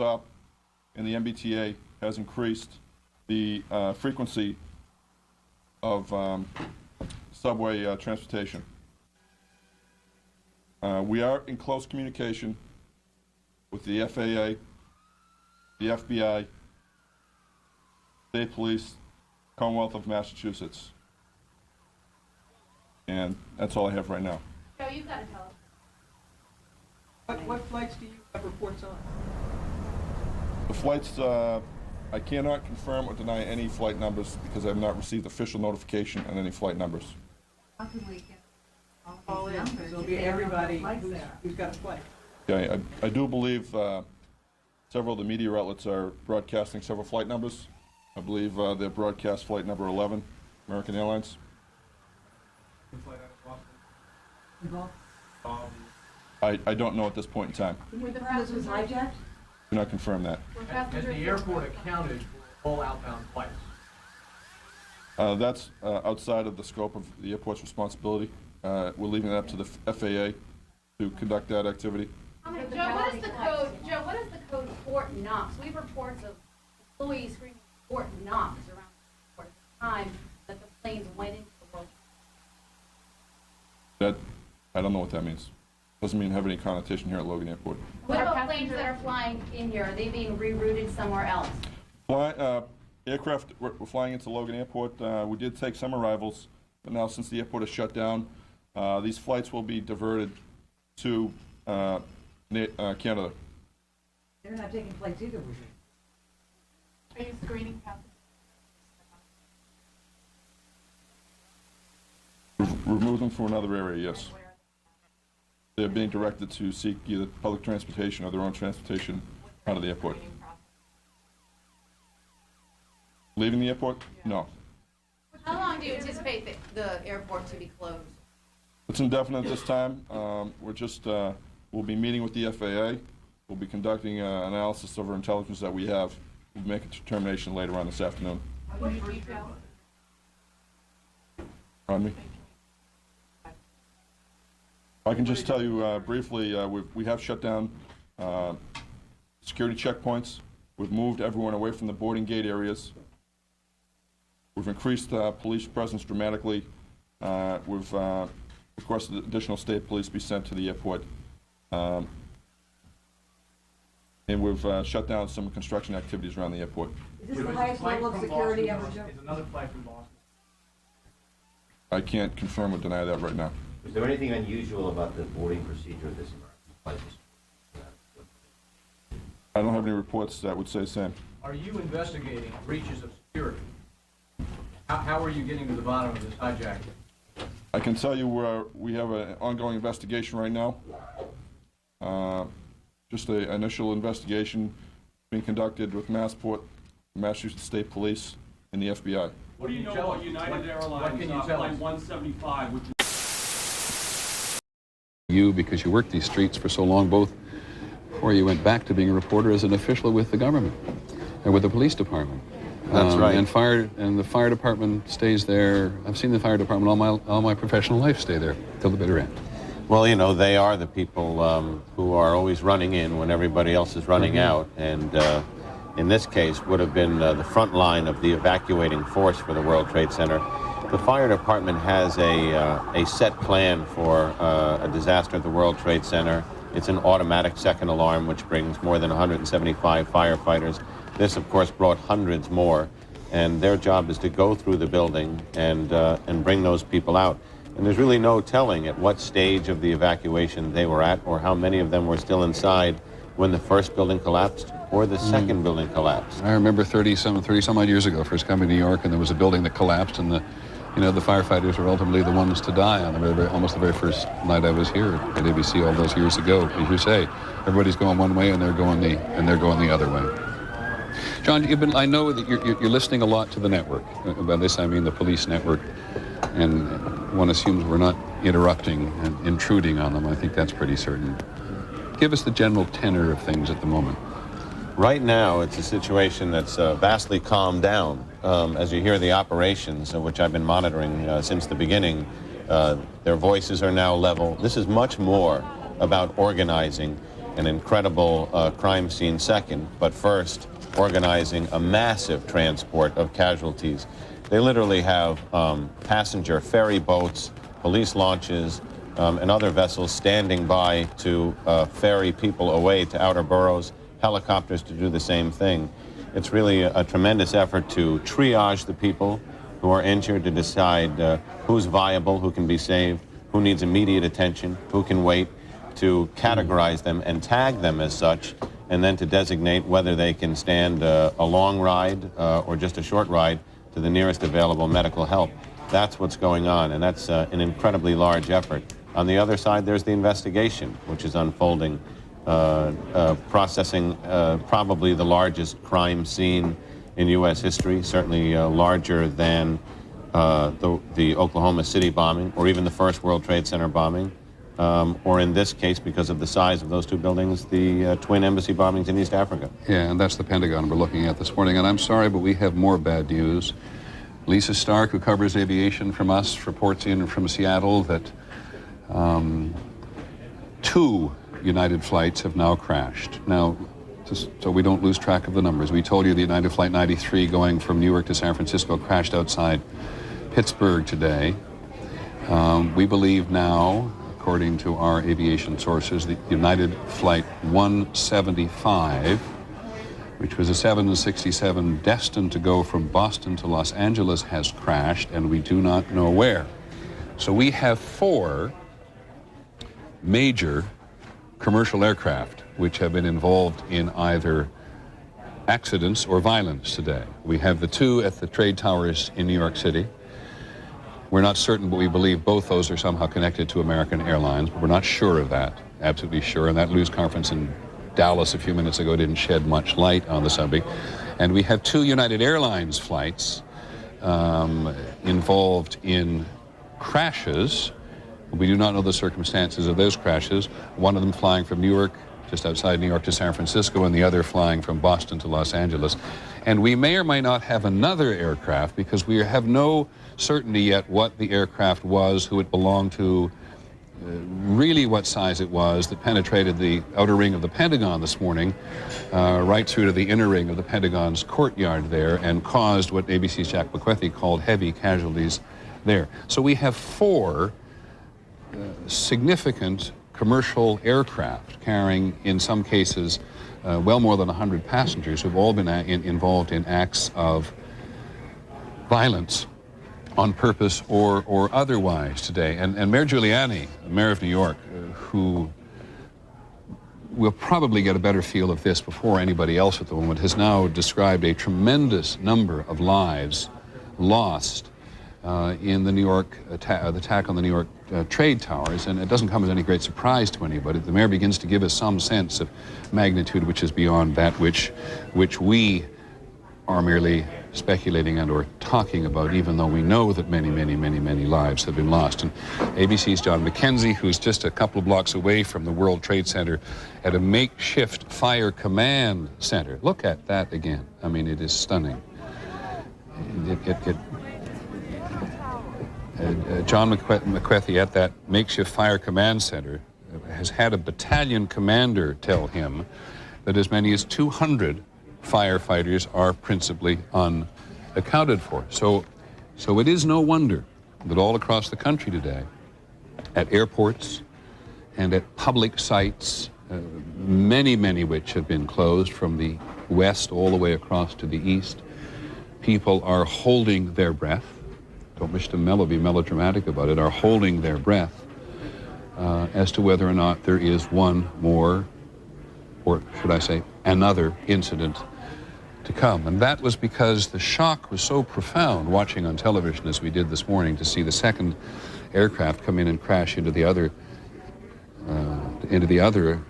up, and the MBTA has increased the frequency of subway transportation. We are in close communication with the FAA, the FBI, State Police, Commonwealth of Massachusetts. And that's all I have right now. Joe, you've got to tell us. What flights do you have reports on? The flights, I cannot confirm or deny any flight numbers because I have not received official notification on any flight numbers. How can we get All in, so it'll be everybody who's got a flight. Yeah, I do believe several of the media outlets are broadcasting several flight numbers. I believe they broadcast flight number 11, American Airlines. I don't know at this point in time. Were the passengers hijacked? Do not confirm that. Has the airport accounted for all outbound flights? That's outside of the scope of the airport's responsibility. We're leaving it up to the FAA to conduct that activity. Joe, what is the code? Joe, what is the code Fort Knox? We have reports of employees screaming Fort Knox around the airport at the time that the planes went into the world. That I don't know what that means. Doesn't mean have any connotation here at Logan Airport. What about planes that are flying in here? Are they being rerouted somewhere else? Aircraft were flying into Logan Airport. We did take some arrivals, but now since the airport is shut down, these flights will be diverted to Canada. They're not taking flights either, would you? Are you screening passengers? Remove them from another area, yes. They're being directed to seek either public transportation or their own transportation out of the airport. Leaving the airport? No. How long do you anticipate the airport to be closed? It's indefinite at this time. We'll be meeting with the FAA. We'll be conducting analysis of our intelligence that we have. We'll make a determination later on this afternoon. What detail? Pardon me? I can just tell you briefly, we have shut down security checkpoints. We've moved everyone away from the boarding gate areas. We've increased police presence dramatically. We've requested additional state police be sent to the airport. And we've shut down some construction activities around the airport. Is this the highest level of security ever, Joe? Is another flight from Boston? I can't confirm or deny that right now. Is there anything unusual about the boarding procedure of this flight? I don't have any reports that would say the same. Are you investigating breaches of security? How are you getting to the bottom of this hijacking? I can tell you we have an ongoing investigation right now. Just an initial investigation being conducted with Massport, Massachusetts State Police, and the FBI. What do you know about United Airlines Flight 175, which you, because you worked these streets for so long, both before you went back to being a reporter as an official with the government and with the police department. That's right. And the fire department stays there. I've seen the fire department all my professional life stay there till the bitter end. Well, you know, they are the people who are always running in when everybody else is running out, and in this case would have been the front line of the evacuating force for the World Trade Center. The fire department has a set plan for a disaster at the World Trade Center. It's an automatic second alarm, which brings more than 175 firefighters. This, of course, brought hundreds more, and their job is to go through the building and bring those people out. And there's really no telling at what stage of the evacuation they were at or how many of them were still inside when the first building collapsed or the second building collapsed. I remember 30 some odd years ago, first coming to New York, and there was a building that collapsed, and the firefighters were ultimately the ones to die on almost the very first night I was here at ABC all those years ago. As you say, everybody's going one way and they're going the other way. John, I know that you're listening a lot to the network. By this I mean the police network, and one assumes we're not interrupting and intruding on them. I think that's pretty certain. Give us the general tenor of things at the moment. Right now, it's a situation that's vastly calmed down. As you hear the operations, which I've been monitoring since the beginning, their voices are now level. This is much more about organizing an incredible crime scene second, but first organizing a massive transport of casualties. They literally have passenger ferry boats, police launches, and other vessels standing by to ferry people away to outer boroughs, helicopters to do the same thing. It's really a tremendous effort to triage the people who are injured, to decide who's viable, who can be saved, who needs immediate attention, who can wait, to categorize them and tag them as such, and then to designate whether they can stand a long ride or just a short ride to the nearest available medical help. That's what's going on, and that's an incredibly large effort. On the other side, there's the investigation, which is unfolding, processing probably the largest crime scene in U.S. history, certainly larger than the Oklahoma City bombing, or even the first World Trade Center bombing, or in this case, because of the size of those two buildings, the twin embassy bombings in East Africa. Yeah, and that's the Pentagon we're looking at this morning. And I'm sorry, but we have more bad news. Lisa Stark, who covers aviation from us, reports in from Seattle that 2 United flights have now crashed. Now, just so we don't lose track of the numbers, we told you the United Flight 93 going from New York to San Francisco crashed outside Pittsburgh today. We believe now, according to our aviation sources, the United Flight 175, which was a 767 destined to go from Boston to Los Angeles, has crashed, and we do not know where. So we have 4 major commercial aircraft which have been involved in either accidents or violence today. We have the 2 at the trade towers in New York City. We're not certain, but we believe both those are somehow connected to American Airlines, but we're not sure of that, absolutely sure. And that news conference in Dallas a few minutes ago didn't shed much light on the subject. And we have 2 United Airlines flights involved in crashes. We do not know the circumstances of those crashes. One of them flying from New York, just outside New York, to San Francisco, and the other flying from Boston to Los Angeles. And we may or may not have another aircraft, because we have no certainty yet what the aircraft was, who it belonged to, really what size it was, that penetrated the outer ring of the Pentagon this morning, right through to the inner ring of the Pentagon's courtyard there, and caused what ABC's Jack McWethy called heavy casualties there. So we have 4 significant commercial aircraft carrying, in some cases, well more than 100 passengers who've all been involved in acts of violence on purpose or otherwise today. And Mayor Giuliani, Mayor of New York, who will probably get a better feel of this before anybody else at the moment, has now described a tremendous number of lives lost in the New York attack on the New York trade towers, and it doesn't come as any great surprise to anybody. The mayor begins to give us some sense of magnitude which is beyond that which we are merely speculating and or talking about, even though we know that many, many, many, many lives have been lost. And ABC's John McKenzie, who's just a couple of blocks away from the World Trade Center at a makeshift fire command center. Look at that again. I mean, it is stunning. John McWethy at that makeshift fire command center has had a battalion commander tell him that as many as 200 firefighters are principally unaccounted for. So it is no wonder that all across the country today, at airports and at public sites, many, many which have been closed from the west all the way across to the east, people are holding their breath. Don't wish to be melodramatic about it, are holding their breath as to whether or not there is one more, or should I say, another incident to come. And that was because the shock was so profound watching on television, as we did this morning, to see the second aircraft come in and crash into the other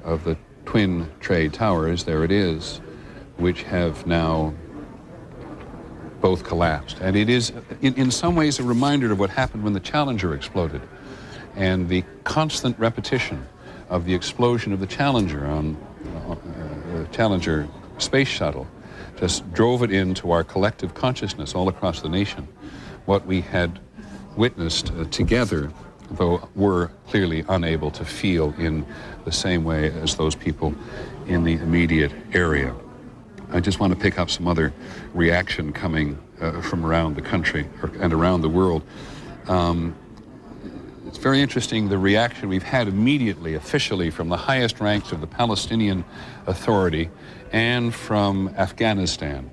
of the twin trade towers. There it is, which have now both collapsed. And it is, in some ways, a reminder of what happened when the Challenger exploded, and the constant repetition of the explosion of the Challenger on Challenger space shuttle just drove it into our collective consciousness all across the nation, what we had witnessed together though were clearly unable to feel in the same way as those people in the immediate area. I just want to pick up some other reaction coming from around the country and around the world. It's very interesting the reaction we've had immediately, officially, from the highest ranks of the Palestinian Authority and from Afghanistan.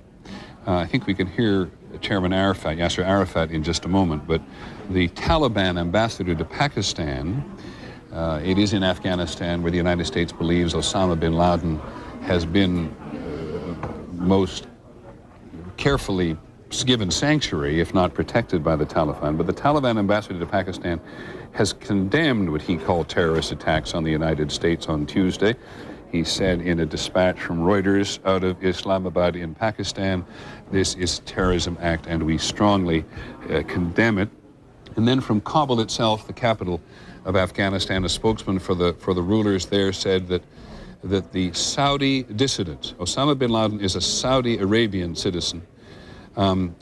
I think we can hear Chairman Arafat, Yasser Arafat, in just a moment, but the Taliban ambassador to Pakistan, it is in Afghanistan where the United States believes Osama bin Laden has been most carefully given sanctuary, if not protected by the Taliban. But the Taliban ambassador to Pakistan has condemned what he called terrorist attacks on the United States on Tuesday. He said in a dispatch from Reuters out of Islamabad in Pakistan, this is a terrorism act and we strongly condemn it. And then from Kabul itself, the capital of Afghanistan, a spokesman for the rulers there said that the Saudi dissident, Osama bin Laden is a Saudi Arabian citizen,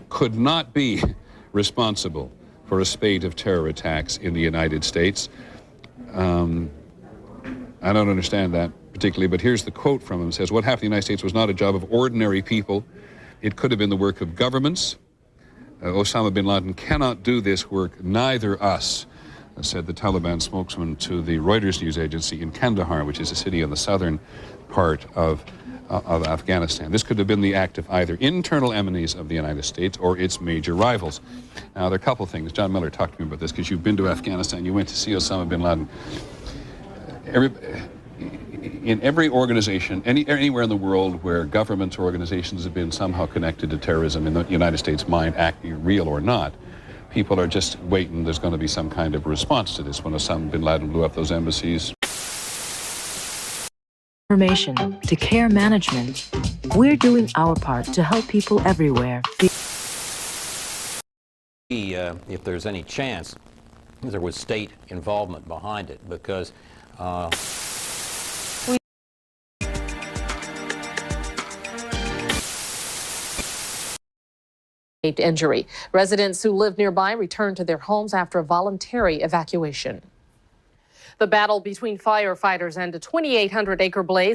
could not be responsible for a spate of terror attacks in the United States. I don't understand that particularly, but here's the quote from him. It says, what happened in the United States was not a job of ordinary people. It could have been the work of governments. Osama bin Laden cannot do this work, neither us, said the Taliban spokesman to the Reuters news agency in Kandahar, which is a city on the southern part of Afghanistan. This could have been the act of either internal enemies of the United States or its major rivals. Now, there are a couple things. John Miller talked to me about this because you've been to Afghanistan. You went to see Osama bin Laden. In every organization, anywhere in the world where governments or organizations have been somehow connected to terrorism in the United States mind, real or not, people are just waiting. There's going to be some kind of response to this when Osama bin Laden blew up those embassies. Information to care management. We're doing our part to help people everywhere. If there's any chance there was state involvement behind it, because injury. Residents who live nearby returned to their homes after a voluntary evacuation. The battle between firefighters and a 2,800-acre blaze